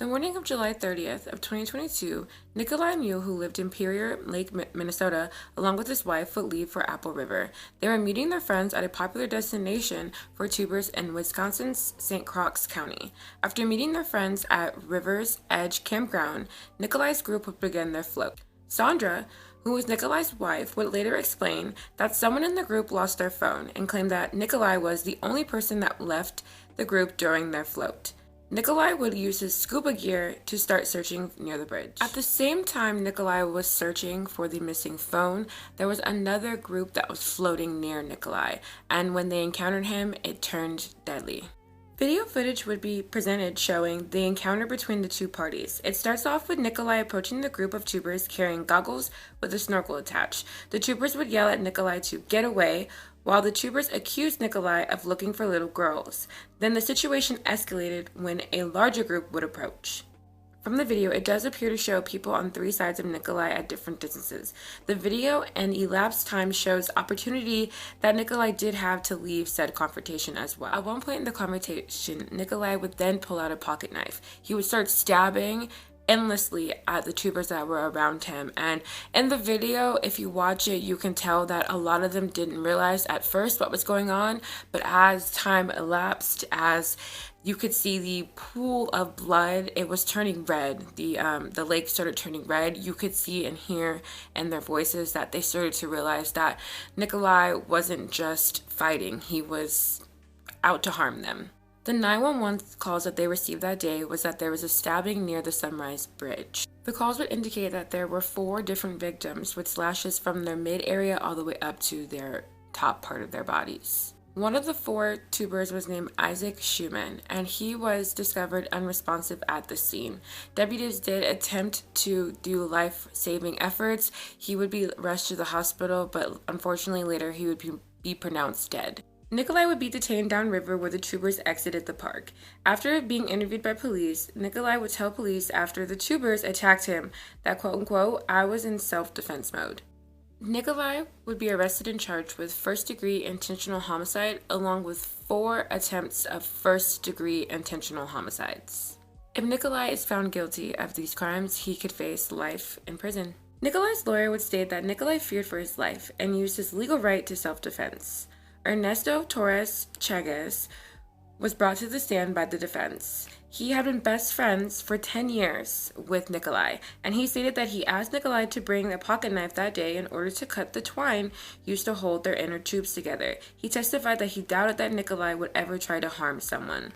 The morning of July 30th of 2022, Nicolae Miu, who lived in Superior Lake, Minnesota, along with his wife, would leave for Apple River. They were meeting their friends at a popular destination for tubers in Wisconsin's St. Croix County. After meeting their friends at River's Edge Campground, Nicolae's group would begin their float. Sandra, who was Nicolae's wife, would later explain that someone in the group lost their phone and claimed that Nicolae was the only person that left the group during their float. Nicolae would use his scuba gear to start searching near the bridge. At the same time Nicolae was searching for the missing phone, there was another group that was floating near Nicolae, and when they encountered him, it turned deadly. Video footage would be presented showing the encounter between the two parties. It starts off with Nicolae approaching the group of tubers carrying goggles with a snorkel attached. The tubers would yell at Nicolae to get away, while the tubers accused Nicolae of looking for little girls. Then the situation escalated when a larger group would approach. From the video, it does appear to show people on three sides of Nicolae at different distances. The video and elapsed time shows opportunity that Nicolae did have to leave said confrontation as well. At one point in the confrontation, Nicolae would then pull out a pocket knife. He would start stabbing endlessly at the tubers that were around him, and in the video, if you watch it, you can tell that a lot of them didn't realize at first what was going on, but as time elapsed, as you could see the pool of blood, it was turning red. The lake started turning red. You could see and hear in their voices that they started to realize that Nicolae wasn't just fighting, he was out to harm them. The 911 calls that they received that day was that there was a stabbing near the Sunrise Bridge. The calls would indicate that there were 4 different victims with slashes from their mid area all the way up to their top part of their bodies. One of the 4 tubers was named Isaac Schumann, and he was discovered unresponsive at the scene. Deputies did attempt to do life-saving efforts. He would be rushed to the hospital, but unfortunately later he would be pronounced dead. Nicolae would be detained downriver where the tubers exited the park. After being interviewed by police, Nicolae would tell police after the tubers attacked him that, quote-unquote, I was in self-defense mode. Nicolae would be arrested and charged with first-degree intentional homicide along with 4 attempts of first-degree intentional homicides. If Nicolae is found guilty of these crimes, he could face life in prison. Nicolae's lawyer would state that Nicolae feared for his life and used his legal right to self-defense. Ernesto Torres Chagas was brought to the stand by the defense. He had been best friends for 10 years with Nicolae, and he stated that he asked Nicolae to bring a pocket knife that day in order to cut the twine used to hold their inner tubes together. He testified that he doubted that Nicolae would ever try to harm someone.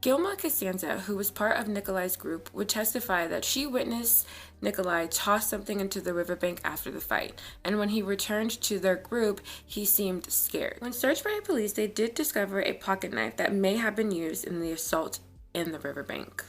Gilma Costanza, who was part of Nicolae's group, would testify that she witnessed Nicolae toss something into the riverbank after the fight, and when he returned to their group, he seemed scared. When searched by police, they did discover a pocket knife that may have been used in the assault in the riverbank.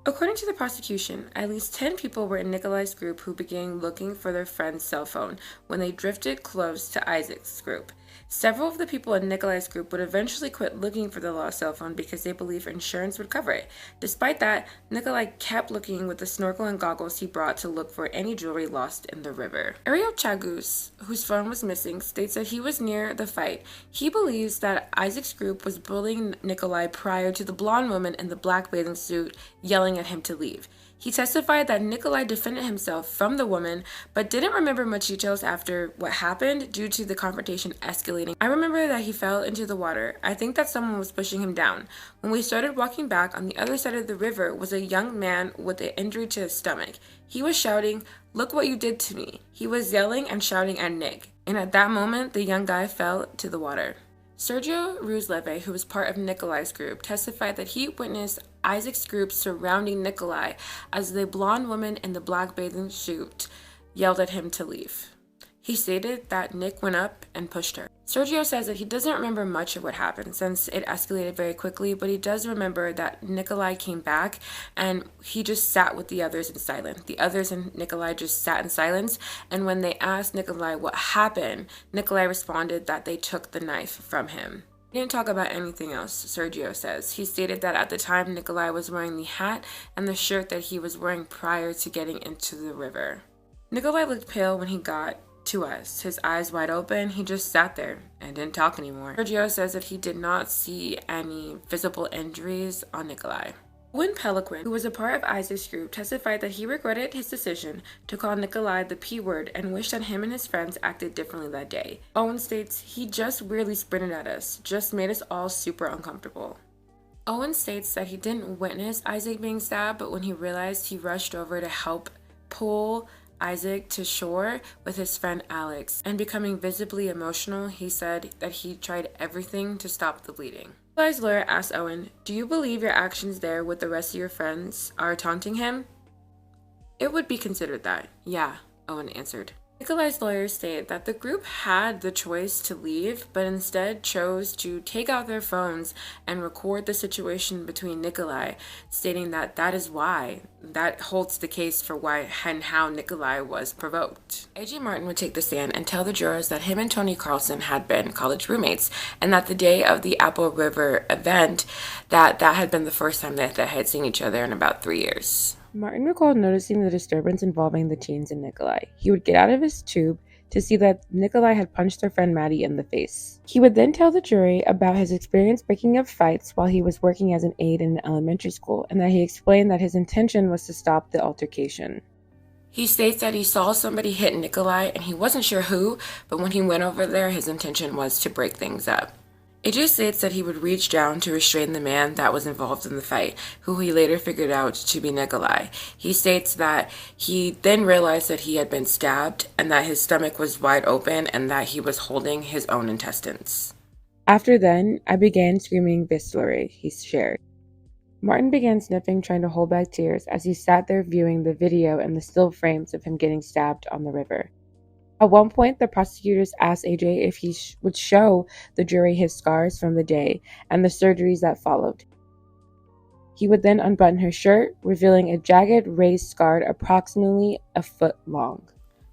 According to the prosecution, at least 10 people were in Nicolae's group who began looking for their friend's cell phone when they drifted close to Isaac's group. Several of the people in Nicolae's group would eventually quit looking for the lost cell phone because they believed insurance would cover it. Despite that, Nicolae kept looking with the snorkel and goggles he brought to look for any jewelry lost in the river. Ariel Chagus, whose phone was missing, states that he was near the fight. He believes that Isaac's group was bullying Nicolae prior to the blonde woman in the black bathing suit yelling at him to leave. He testified that Nicolae defended himself from the woman, but didn't remember much details after what happened due to the confrontation escalating. I remember that he fell into the water. I think that someone was pushing him down. When we started walking back, on the other side of the river was a young man with an injury to his stomach. He was shouting, "Look what you did to me." He was yelling and shouting at Nick, and at that moment, the young guy fell to the water. Sergio Ruiz-Leve, who was part of Nicolae's group, testified that he witnessed Isaac's group surrounding Nicolae as the blonde woman in the black bathing suit yelled at him to leave. He stated that Nick went up and pushed her. Sergio says that he doesn't remember much of what happened since it escalated very quickly, but he does remember that Nicolae came back and he just sat with the others in silence. The others and Nicolae just sat in silence, and when they asked Nicolae what happened, Nicolae responded that they took the knife from him. He didn't talk about anything else, Sergio says. He stated that at the time Nicolae was wearing the hat and the shirt that he was wearing prior to getting into the river. Nicolae looked pale when he got to us, his eyes wide open. He just sat there and didn't talk anymore. Sergio says that he did not see any visible injuries on Nicolae. Owen Peliquin, who was a part of Isaac's group, testified that he regretted his decision to call Nicolae the P word and wished that him and his friends acted differently that day. Owen states, "He just weirdly sprinted at us, just made us all super uncomfortable." Owen states that he didn't witness Isaac being stabbed, but when he realized, he rushed over to help pull Isaac to shore with his friend Alex, and becoming visibly emotional, he said that he tried everything to stop the bleeding. Nikolai's lawyer asked Owen, "Do you believe your actions there with the rest of your friends are taunting him?" "It would be considered that, yeah," Owen answered. Nikolai's lawyers stated that the group had the choice to leave, but instead chose to take out their phones and record the situation between Nicolae, stating that that is why, that holds the case for why and how Nicolae was provoked. A.J. Martin would take the stand and tell the jurors that him and Tony Carlson had been college roommates, and that the day of the Apple River event, that had been the first time that they had seen each other in about 3 years. Martin recalled noticing the disturbance involving the teens and Nicolae. He would get out of his tube to see that Nicolae had punched their friend Maddie in the face. He would then tell the jury about his experience breaking up fights while he was working as an aide in an elementary school, and that he explained that his intention was to stop the altercation. He states that he saw somebody hit Nicolae and he wasn't sure who, but when he went over there, his intention was to break things up. AJ states that he would reach down to restrain the man that was involved in the fight, who he later figured out to be Nicolae. He states that he then realized that he had been stabbed and that his stomach was wide open and that he was holding his own intestines. "After then, I began screaming viscerally," he shared. Martin began sniffing, trying to hold back tears as he sat there viewing the video and the still frames of him getting stabbed on the river. At one point, the prosecutors asked AJ if he would show the jury his scars from the day and the surgeries that followed. He would then unbutton her shirt, revealing a jagged, raised scar approximately a foot long.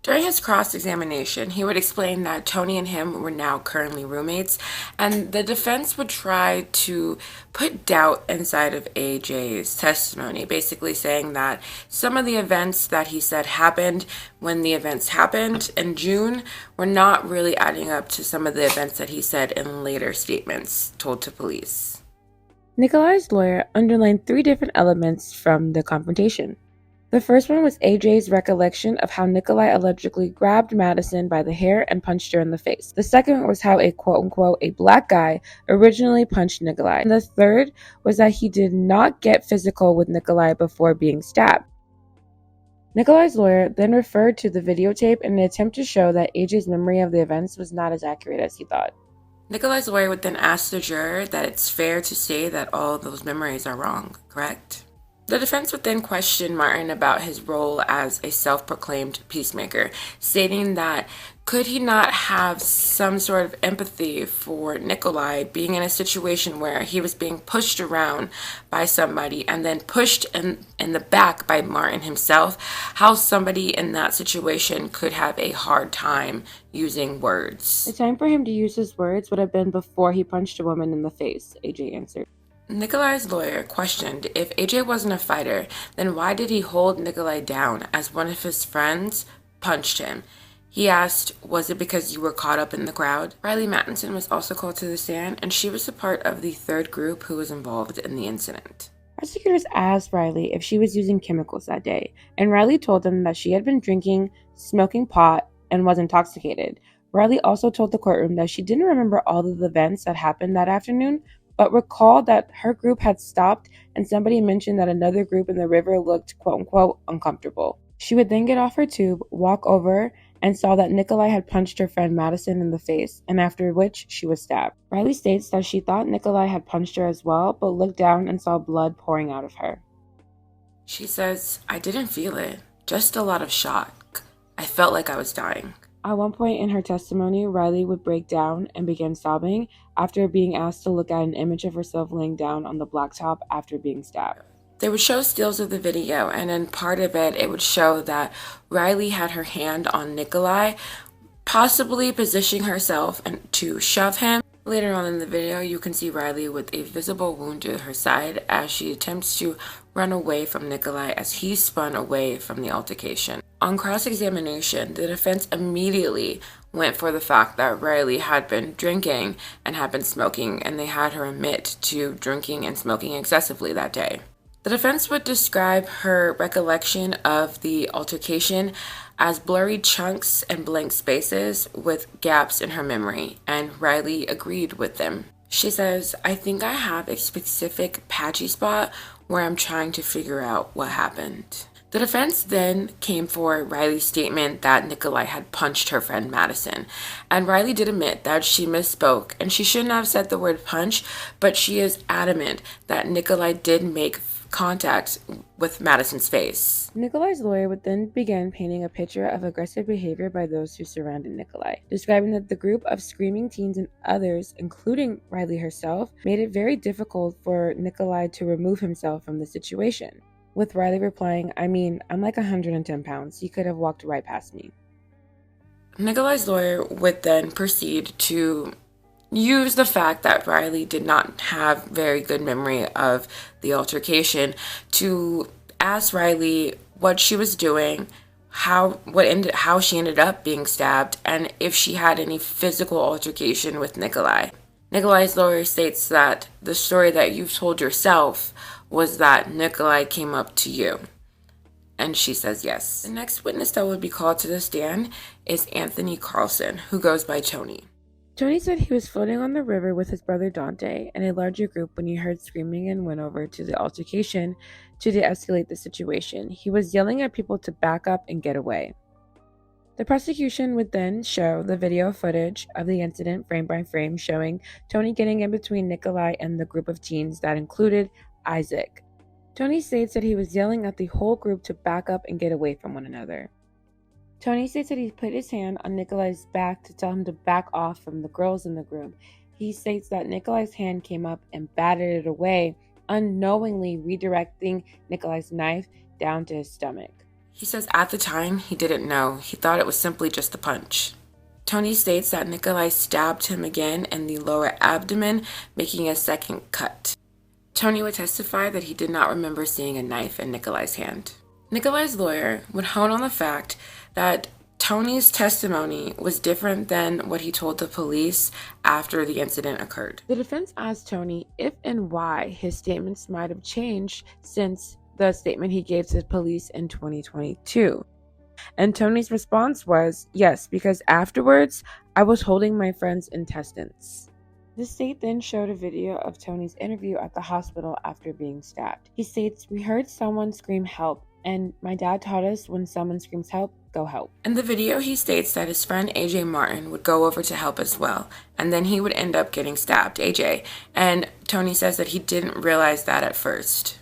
During his cross-examination, he would explain that Tony and him were now currently roommates, and the defense would try to put doubt inside of AJ's testimony, basically saying that some of the events that he said happened when the events happened in June were not really adding up to some of the events that he said in later statements told to police. Nicolae's lawyer underlined 3 different elements from the confrontation. The first one was AJ's recollection of how Nicolae allegedly grabbed Madison by the hair and punched her in the face. The second was how a quote-unquote a black guy originally punched Nicolae. And the third was that he did not get physical with Nicolae before being stabbed. Nicolae's lawyer then referred to the videotape in an attempt to show that AJ's memory of the events was not as accurate as he thought. Nicolae's lawyer would then ask the juror that it's fair to say that all those memories are wrong, correct? The defense would then question Martin about his role as a self-proclaimed peacemaker, stating that could he not have some sort of empathy for Nicolae being in a situation where he was being pushed around by somebody and then pushed in the back by Martin himself, how somebody in that situation could have a hard time using words. The time for him to use his words would have been before he punched a woman in the face, AJ answered. Nicolae's lawyer questioned if AJ wasn't a fighter, then why did he hold Nicolae down as one of his friends punched him? He asked, was it because you were caught up in the crowd? Riley Mattinson was also called to the stand, and she was a part of the third group who was involved in the incident. Prosecutors asked Riley if she was using chemicals that day, and Riley told them that she had been drinking, smoking pot, and was intoxicated. Riley also told the courtroom that she didn't remember all of the events that happened that afternoon, but recalled that her group had stopped and somebody mentioned that another group in the river looked quote-unquote uncomfortable. She would then get off her tube, walk over, and saw that Nicolae had punched her friend Madison in the face, and after which she was stabbed. Riley states that she thought Nicolae had punched her as well, but looked down and saw blood pouring out of her. She says, I didn't feel it, just a lot of shock. I felt like I was dying. At one point in her testimony, Riley would break down and begin sobbing after being asked to look at an image of herself laying down on the blacktop after being stabbed. They would show stills of the video, and in part of it would show that Riley had her hand on Nicolae, possibly positioning herself to shove him. Later on in the video, you can see Riley with a visible wound to her side as she attempts to run away from Nicolae as he spun away from the altercation. On cross-examination, the defense immediately went for the fact that Riley had been drinking and had been smoking, and they had her admit to drinking and smoking excessively that day. The defense would describe her recollection of the altercation as blurry chunks and blank spaces with gaps in her memory, and Riley agreed with them. She says, "I think I have a specific patchy spot where I'm trying to figure out what happened." The defense then came for Riley's statement that Nicolae had punched her friend Madison. And Riley did admit that she misspoke and she shouldn't have said the word punch, but she is adamant that Nicolae did make contact with Madison's face. Nicolae's lawyer would then begin painting a picture of aggressive behavior by those who surrounded Nicolae, describing that the group of screaming teens and others, including Riley herself, made it very difficult for Nicolae to remove himself from the situation. With Riley replying, "I mean, I'm like 110 pounds. You could have walked right past me." Nicolae's lawyer would then proceed to use the fact that Riley did not have very good memory of the altercation to ask Riley what she was doing, how she ended up being stabbed, and if she had any physical altercation with Nicolae. Nicolae's lawyer states that the story that you've told yourself was that Nicolae came up to you. And she says yes. The next witness that would be called to the stand is Anthony Carlson, who goes by Tony. Tony said he was floating on the river with his brother Dante and a larger group when he heard screaming and went over to the altercation to de-escalate the situation. He was yelling at people to back up and get away. The prosecution would then show the video footage of the incident frame by frame, showing Tony getting in between Nicolae and the group of teens that included Isaac. Tony states that he was yelling at the whole group to back up and get away from one another. Tony states that he put his hand on Nicolae's back to tell him to back off from the girls in the group. He states that Nicolae's hand came up and batted it away, unknowingly redirecting Nicolae's knife down to his stomach. He says at the time he didn't know. He thought it was simply just a punch. Tony states that Nicolae stabbed him again in the lower abdomen, making a second cut. Tony would testify that he did not remember seeing a knife in Nicolae's hand. Nicolae's lawyer would hone on the fact that Tony's testimony was different than what he told the police after the incident occurred. The defense asked Tony if and why his statements might have changed since the statement he gave to the police in 2022. And Tony's response was, "Yes, because afterwards, I was holding my friend's intestines." The state then showed a video of Tony's interview at the hospital after being stabbed. He states, "We heard someone scream help, and my dad taught us when someone screams help, go help." In the video, he states that his friend AJ Martin would go over to help as well, and then he would end up getting stabbed, AJ, and Tony says that he didn't realize that at first.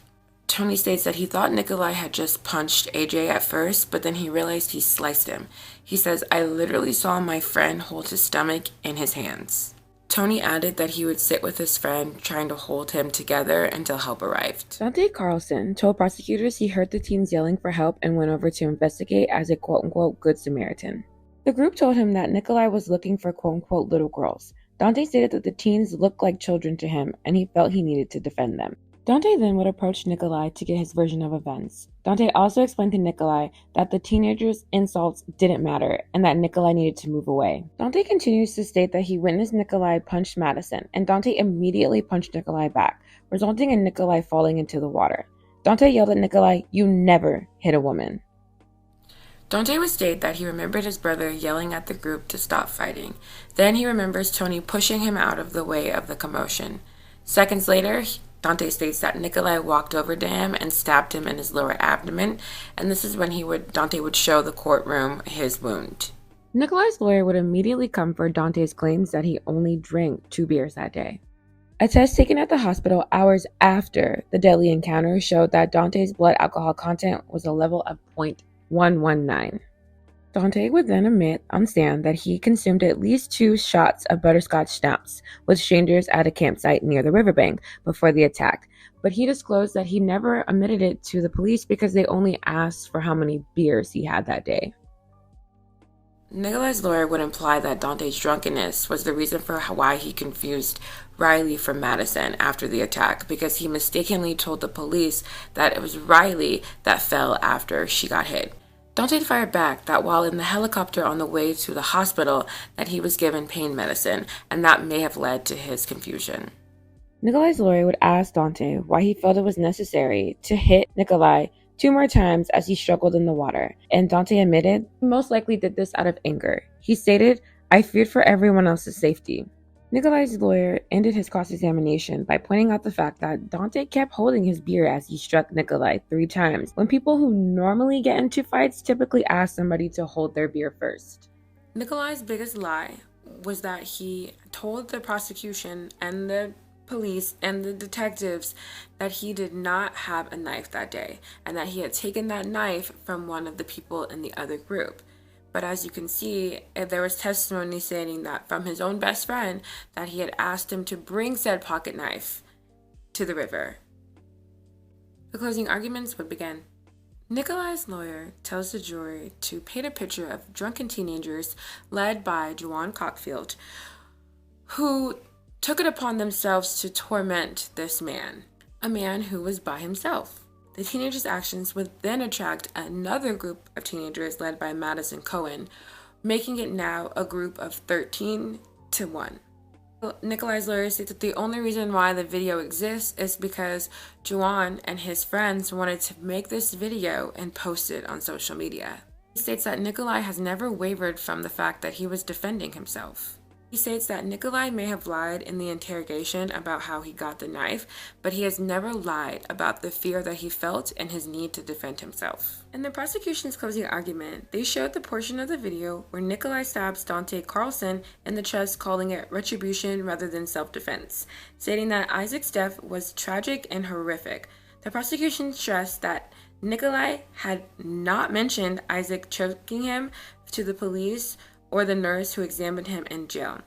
Tony states that he thought Nicolae had just punched AJ at first, but then he realized he sliced him. He says, "I literally saw my friend hold his stomach in his hands." Tony added that he would sit with his friend, trying to hold him together until help arrived. Dante Carlson told prosecutors he heard the teens yelling for help and went over to investigate as a quote-unquote good Samaritan. The group told him that Nicolae was looking for quote-unquote little girls. Dante stated that the teens looked like children to him and he felt he needed to defend them. Dante then would approach Nicolae to get his version of events. Dante also explained to Nicolae that the teenagers' insults didn't matter and that Nicolae needed to move away. Dante continues to state that he witnessed Nicolae punch Madison, and Dante immediately punched Nicolae back, resulting in Nicolae falling into the water. Dante yelled at Nicolae, "You never hit a woman." Dante would state that he remembered his brother yelling at the group to stop fighting. Then he remembers Tony pushing him out of the way of the commotion. Seconds later, Dante states that Nicolae walked over to him and stabbed him in his lower abdomen, and this is when Dante would show the courtroom his wound. Nicolae's lawyer would immediately comfort Dante's claims that he only drank 2 beers that day. A test taken at the hospital hours after the deadly encounter showed that Dante's blood alcohol content was a level of 0.119. Dante would then admit on stand that he consumed at least 2 shots of butterscotch schnapps with strangers at a campsite near the riverbank before the attack, but he disclosed that he never admitted it to the police because they only asked for how many beers he had that day. Nicolae's lawyer would imply that Dante's drunkenness was the reason for why he confused Riley from Madison after the attack, because he mistakenly told the police that it was Riley that fell after she got hit. Dante fired back that while in the helicopter on the way to the hospital that he was given pain medicine, and that may have led to his confusion. Nicolae's lawyer would ask Dante why he felt it was necessary to hit Nicolae 2 more times as he struggled in the water, and Dante admitted he most likely did this out of anger. He stated, "I feared for everyone else's safety." Nicolae's lawyer ended his cross-examination by pointing out the fact that Dante kept holding his beer as he struck Nicolae 3 times, when people who normally get into fights typically ask somebody to hold their beer first. Nicolae's biggest lie was that he told the prosecution and the police and the detectives that he did not have a knife that day and that he had taken that knife from one of the people in the other group. But as you can see, there was testimony stating that from his own best friend that he had asked him to bring said pocket knife to the river. The closing arguments would begin. Nicolae's lawyer tells the jury to paint a picture of drunken teenagers led by Juan Cockfield, who took it upon themselves to torment this man, a man who was by himself. The teenagers' actions would then attract another group of teenagers led by Madison Cohen, making it now a group of 13 to 1. Nicolae's lawyer states that the only reason why the video exists is because Juan and his friends wanted to make this video and post it on social media. He states that Nicolae has never wavered from the fact that he was defending himself. He states that Nicolae may have lied in the interrogation about how he got the knife, but he has never lied about the fear that he felt and his need to defend himself. In the prosecution's closing argument, they showed the portion of the video where Nicolae stabs Dante Carlson in the chest, calling it retribution rather than self-defense, stating that Isaac's death was tragic and horrific. The prosecution stressed that Nicolae had not mentioned Isaac choking him to the police or the nurse who examined him in jail.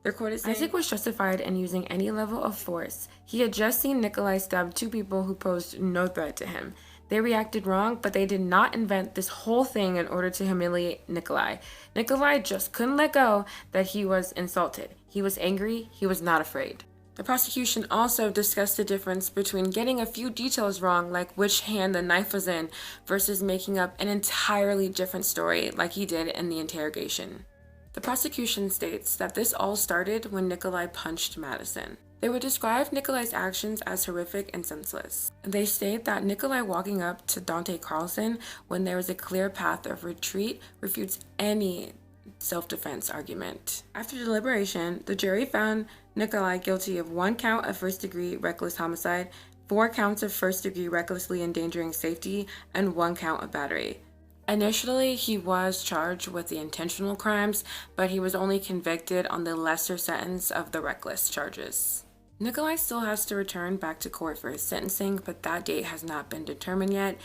Their quote is, "Isaac was justified in using any level of force. He had just seen Nicolae stab 2 people who posed no threat to him. They reacted wrong, but they did not invent this whole thing in order to humiliate Nicolae. Nicolae just couldn't let go that he was insulted. He was angry. He was not afraid." The prosecution also discussed the difference between getting a few details wrong, like which hand the knife was in, versus making up an entirely different story like he did in the interrogation. The prosecution states that this all started when Nicolae punched Madison. They would describe Nicolae's actions as horrific and senseless. They state that Nicolae walking up to Dante Carlson when there was a clear path of retreat refutes any self-defense argument. After deliberation, the jury found Nicolae guilty of 1 count of first-degree reckless homicide, 4 counts of first-degree recklessly endangering safety, and 1 count of battery. Initially, he was charged with the intentional crimes, but he was only convicted on the lesser sentence of the reckless charges. Nicolae still has to return back to court for his sentencing, but that date has not been determined yet.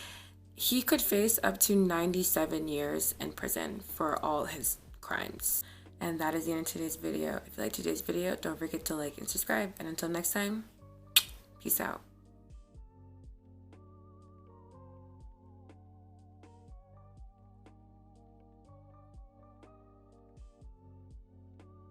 He could face up to 97 years in prison for all his crimes. And that is the end of today's video. If you like today's video, don't forget to like and subscribe. And until next time, peace out.